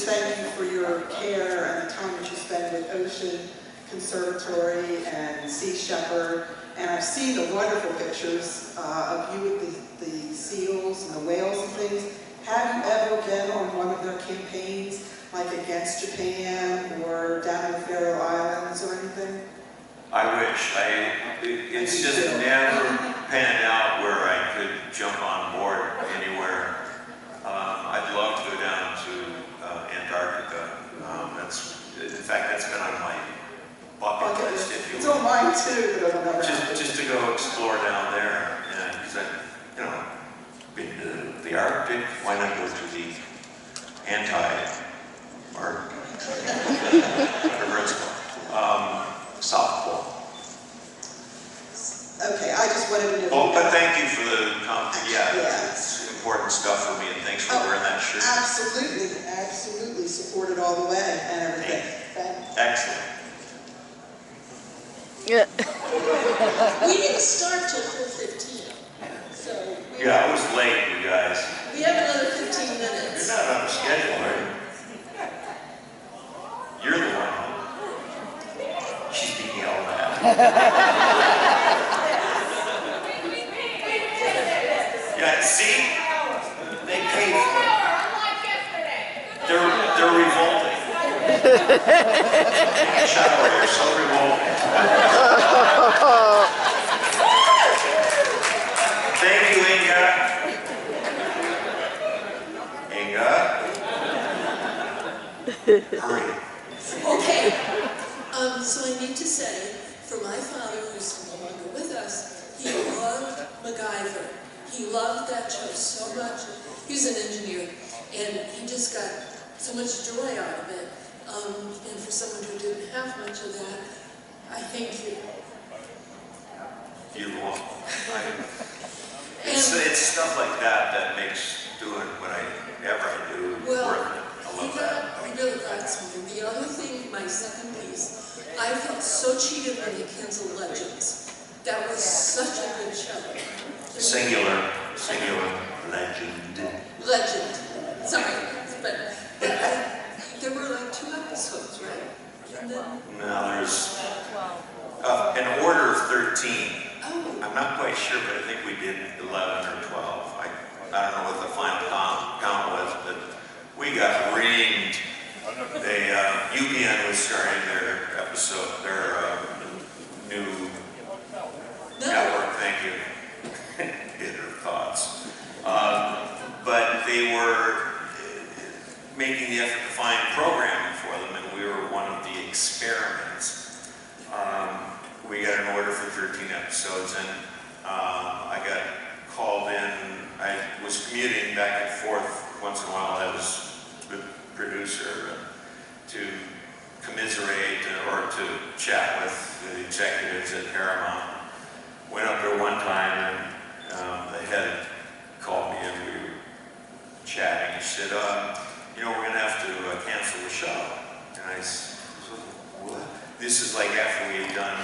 thank you for your care and the time that you spend with Ocean Conservatory and Sea Shepherd. And I've seen the wonderful pictures of you with the seals and the whales and things. Have you ever been on one of their campaigns, like against Japan or down in the Faroe Islands or anything? I wish. It's just never panned out where I could jump on board anywhere. I'd love to go down to Antarctica. In fact, that's been on my bucket list, if you will. It's on mine too, but I've never just to go explore down there, and because I've, been to the Arctic. Why not go to the or whatever it's called, South Pole. Okay, I just wanted to know. Well, but thank you for the compliment. Yeah, it's important stuff for me, and thanks for wearing that shirt. Absolutely, absolutely. Support it all the way and everything. Excellent. Yeah. We didn't start till 4:15, so I was late, you guys. we have another 15 minutes. You're not on the schedule, are you? You're the one. She's being yelled at. Yeah, see? They paid for it. They're revolting. Shower, you're so revolting. Thank you, Inga. Hurry. Okay, so I need to say, for my father, who's no longer with us, he loved MacGyver. He loved that show so much. He was an engineer, and he just got so much joy out of it. And for someone who didn't have much of that, I thank you. You're welcome. It's stuff like that makes doing whatever I do worth it. I love that. He really got something. The other thing, my second piece, I felt so cheated when they canceled Legends. That was such a good show. Singular, legend. Legend. Sorry, but there were like 2 episodes, right? And then, No, there's an order of 13. oh, I'm not quite sure, but I think we did 11 or 12. I don't know what the final count was, but we got reamed. UPN was starting their episode, their new network. Thank you. Bitter thoughts. But they were making the effort to find programming for them, and we were one of the experiments. We got an order for 13 episodes, and I got called in. I was commuting back and forth once in a while as the producer to commiserate or to chat with the executives at Paramount. Went up there one time, and the head called me, and we were chatting. He said, we're going to have to cancel the show. And I said, what? This is like after we had done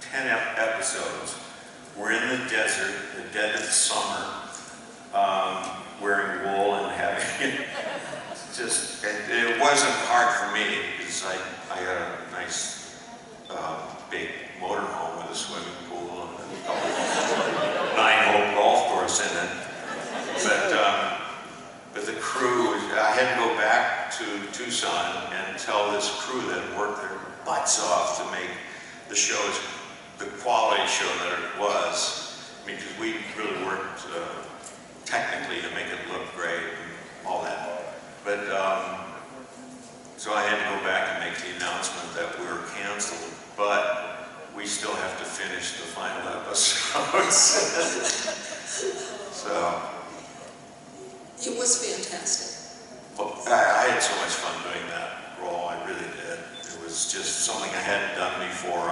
10 episodes. We're in the desert, the dead of summer, wearing wool and having it wasn't hard for me because I got a nice big motorhome with a swimming pool and a 9-hole golf course in it. But the crew, I had to go back to Tucson and tell this crew that worked their butts off to make the shows the quality show that it was. I mean, because we really worked technically to make it look great and all that. But, so I had to go back and make the announcement that we were canceled, but we still have to finish the final episodes. So. it was fantastic. Well, I had so much fun doing that role, I really did. It was just something I hadn't done before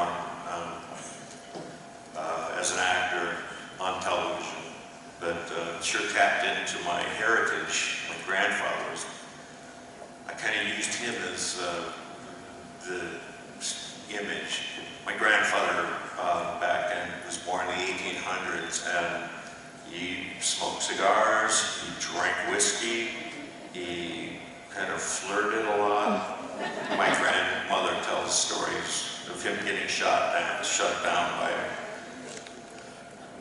as an actor on television, but sure tapped into my heritage. My grandfather was, I kind of used him as the image. My grandfather back then was born in the 1800s, and he smoked cigars, he drank whiskey, he kind of flirted of him getting shut down by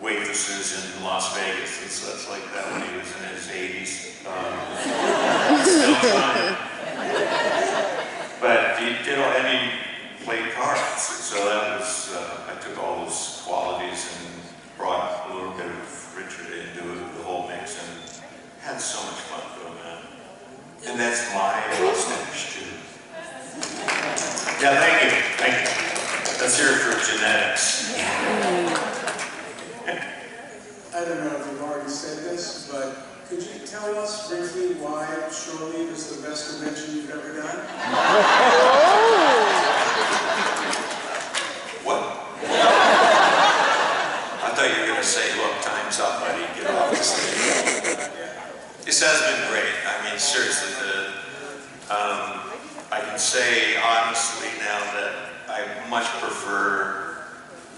waitresses in Las Vegas and such like that when he was in his 80s. Still fun. But he did, and he played cards. So that was, I took all those qualities and brought a little bit of Richard into the whole mix and had so much fun doing that. And that's my mustache too. Yeah, thank you, thank you. Let's hear it for genetics. I don't know if you've already said this, but could you tell us briefly why Shore Leave is the best convention you've ever done? What? I thought you were going to say, look, time's up, buddy, get off the stage. This has been great. I mean, seriously, I can say honestly now that I much prefer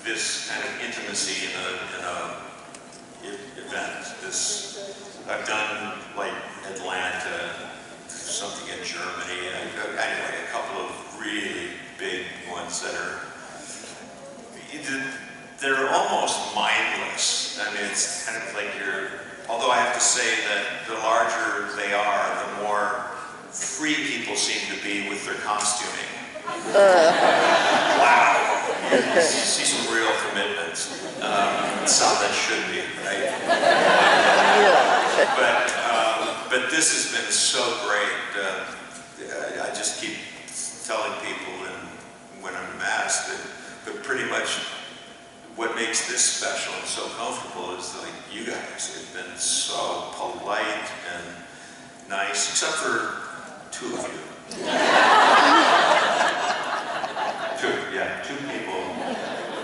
this kind of intimacy in a event. I've done like Atlanta, something in Germany, anyway, a couple of really big ones that they're almost mindless. I mean, it's kind of like although I have to say that the larger they are, the more free people seem to be with their costuming. Wow. You see some real commitments. Some that should be, right? But this has been so great. I just keep telling people when I'm asked but pretty much what makes this special and so comfortable is like you guys have been so polite and nice, except for two of you. Two people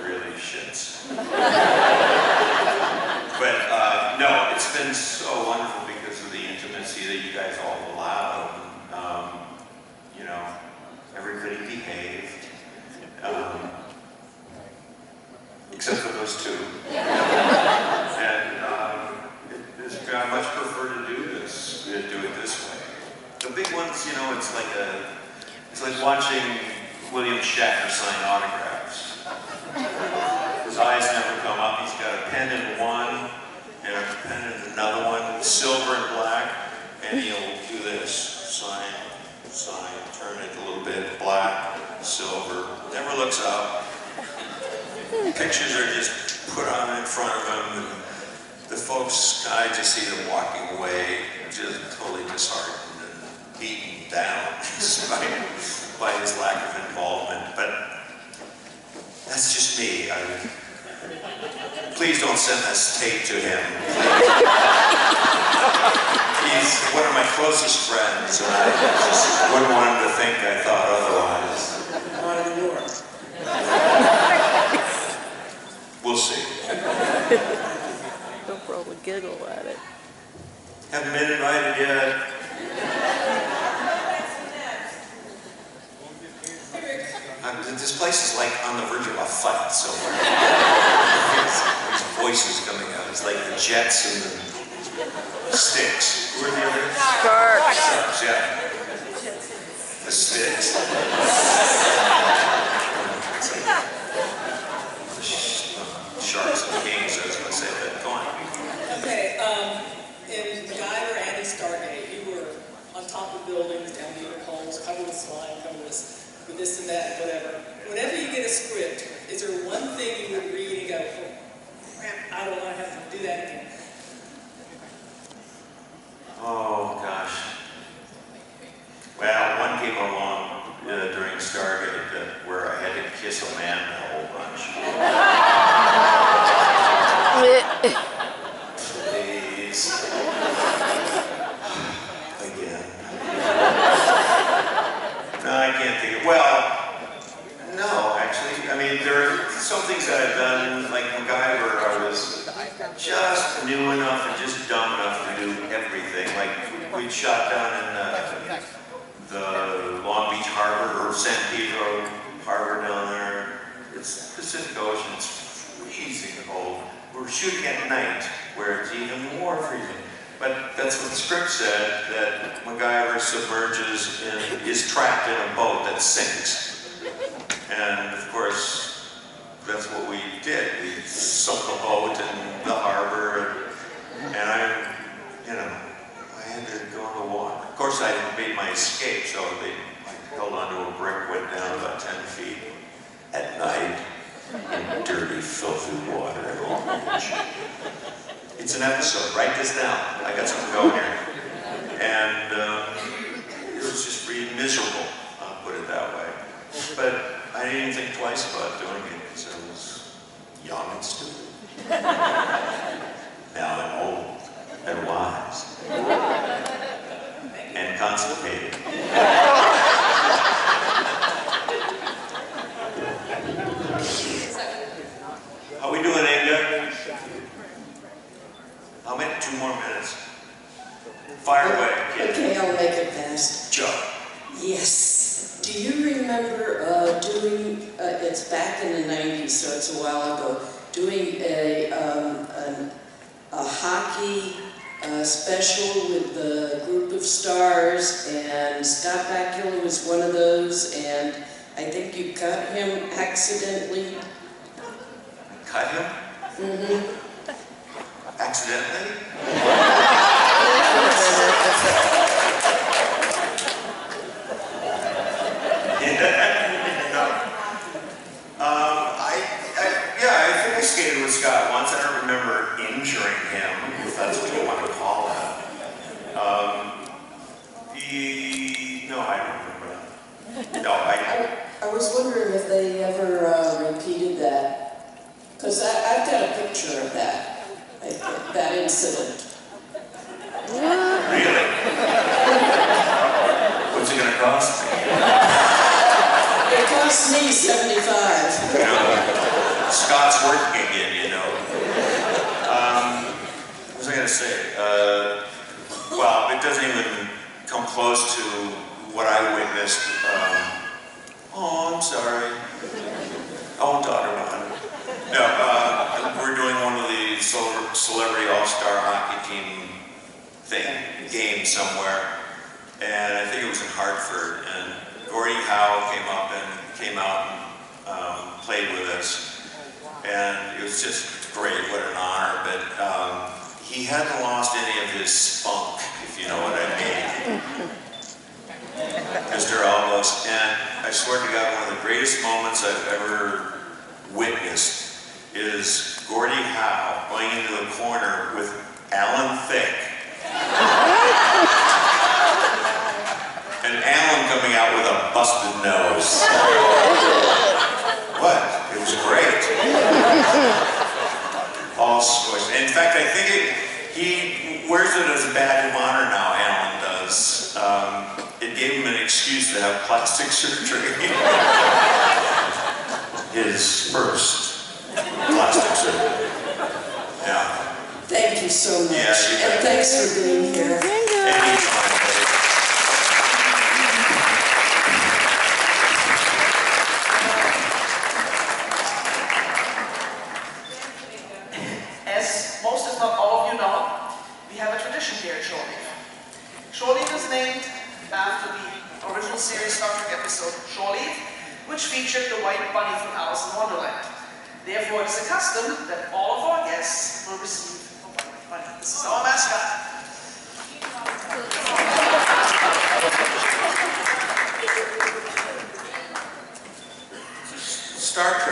really shits. But no, it's been so wonderful because of the intimacy that you guys all allow. You know, everybody behaved. Except for those two. And I much prefer to do it this way. The big ones, you know, it's like watching William Shatner sign autographs. His eyes never come up. He's got a pen in one and a pen in another one, silver and black, and he'll do this. Sign, turn it a little bit, black, silver, never looks up. Pictures are just put on in front of him, and the folks, I just see them walking away, just totally disheartened and beaten down by his lack of involvement. But that's just me. Please don't send this tape to him. He's one of my closest friends, and I just wouldn't want him to think I thought otherwise. Not anymore. We'll see. They'll probably giggle at it. Haven't been invited yet. This place is like on the verge of a fight, so these voices coming out. It's like the Jets and the Sticks. Who are the others? Sharks. Sharks, yeah. The Sticks. Sharks and Kings, I was going to say that. Go on. Okay, in MacGyver and in Stargate, you were on top of buildings, down deep holes, covered with slime, covered with this and that, whatever. Whenever you get a script, is there one thing you would read and go, oh, crap, I don't want to have to do that again? Oh, gosh. Well, one came along during Stargate where I had to kiss a man a whole bunch. Please. Again. No, I can't think of, well, no, actually. I mean, there are some things that I've done, like MacGyver, I was just new enough and just dumb enough to do everything. Like, we'd shot down in the Long Beach Harbor, or San Pedro Harbor down there. It's Pacific Ocean, it's freezing cold. We're shooting at night, where it's even more freezing. But that's what the script said, that MacGyver submerges and is trapped in a boat that sinks. And of course, that's what we did. We sunk a boat in the harbor, and I had to go in the water. Of course, I made my escape, so I held onto a brick, went down about 10 feet at night in dirty, filthy water. It's an episode. Write this down. I got something going here. And it was just really miserable, I'll put it that way. But I didn't even think twice about doing it because I was young and stupid. Now I'm old and wise and constipated. How we doing, Inga? How many? 2 more minutes. Fire away, kid. Okay, I'll make it fast. Joe. Yes. Do you remember doing, it's back in the 90s, so it's a while ago, doing a hockey special with the group of stars, and Scott Bakula was one of those, and I think you cut him accidentally. Cut him? Mm-hmm. Accidentally? I think I skated with Scott once. I don't remember injuring him, if that's what you want to call it. No, I don't remember that. No, I was wondering if they ever repeated that, because I've got a picture of that, that incident. Really? What's it going to cost? It cost me $75. Scott's working again, you know. What was I going to say? Well, it doesn't even come close to what I witnessed. Oh, I'm sorry. Oh, daughter one. No, we're doing one of the celebrity all-star hockey team game somewhere, and I think it was in Hartford. And Gordie Howe came out and played with us, and it was just great. What an honor! But he hadn't lost any of his spunk, if you know what I mean. Mr. Almost, and I swear to God, one of the greatest moments I've ever witnessed is Gordie Howe going into the corner with Alan Thicke. And Alan coming out with a busted nose. What? It was great. All squished. In fact, I think he wears it as a badge of honor now, Alan does. It gave him an excuse to have plastic surgery. His first plastic surgery. Yeah. Thank you so much. Yeah, you and bet. thanks for being here. Anytime. As most, if not all of you know, we have a tradition here at Shore Leave. Shore Leave is named after the original series Star Trek episode Shore Leave, which featured the white bunny from Alice in Wonderland. Therefore, it is a custom that all of our guests will receive a white bunny. This is our mascot. Star Trek